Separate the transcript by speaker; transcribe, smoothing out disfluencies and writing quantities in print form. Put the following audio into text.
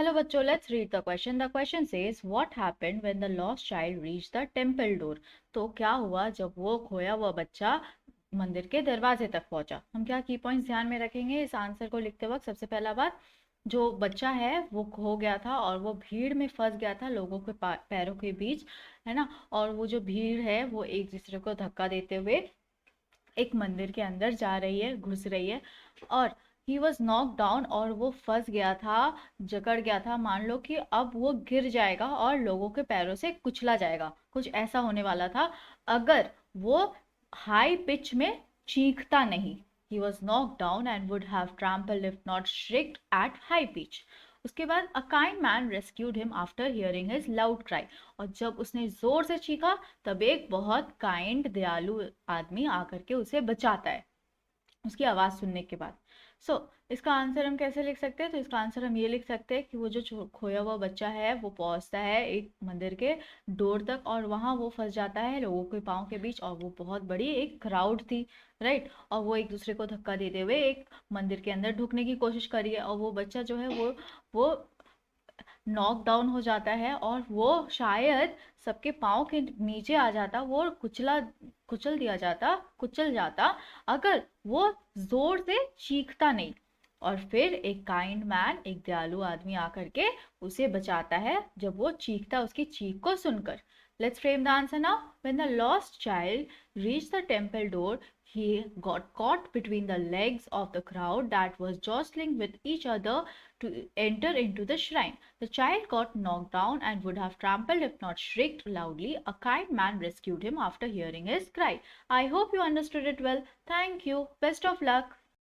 Speaker 1: Hello बच्चों, let's read the question. The question says, what happened when the lost child reached the temple door? तो क्या हुआ जब वो खोया हुआ बच्चा मंदिर के दरवाजे तक पहुंचा? हम क्या की पॉइंट्स ध्यान में रखेंगे इस आंसर को लिखते वक्त? सबसे पहला बात, जो बच्चा है वो खो गया था और वो भीड़ में फंस गया था लोगों के पैरों के बीच, है ना। और वो जो भीड़ है वो एक दूसरे को धक्का देते हुए एक मंदिर के अंदर जा रही है, घुस रही है। और ही वॉज नॉक डाउन, और वो फंस गया था, जकड़ गया था। मान लो कि अब वो गिर जाएगा और लोगों के पैरों से कुचला जाएगा, कुछ ऐसा होने वाला था अगर वो हाई पिच में चीखता नहीं। He was knock down and would have trampled if not shrieked at high pitch. उसके बाद a kind man rescued him after hearing his loud cry. और जब उसने जोर से चीखा तब एक बहुत काइंड दयालु आदमी आकर के उसे बचाता है उसकी आवाज़ सुनने के बाद। इसका आंसर हम कैसे लिख सकते हैं? तो इसका आंसर हम ये लिख सकते हैं कि वो जो खोया हुआ बच्चा है वो पहुंचता है एक मंदिर के डोर तक, और वहां वो फंस जाता है लोगों के पाँव के बीच, और वो बहुत बड़ी एक क्राउड थी, राइट। और वो एक दूसरे को धक्का देते हुए एक मंदिर के अंदर ढुकने की कोशिश करी है, और वो बच्चा जो है वो नॉक डाउन हो जाता है, और वो शायद सबके पाँव के नीचे आ जाता, वो कुचल जाता अगर वो जोर से चीखता नहीं। और फिर एक काइंड मैन, एक दयालु आदमी आकर के उसे बचाता है जब वो चीखता उसकी चीख को सुनकर। Let's frame the answer now. When the lost child reached the temple door, he got caught between the legs of the crowd that was jostling with each other to enter into the shrine. The child got knocked down and would have trampled if not shrieked loudly. A kind man rescued him after hearing his cry. I hope you understood it well. Thank you. Best of luck.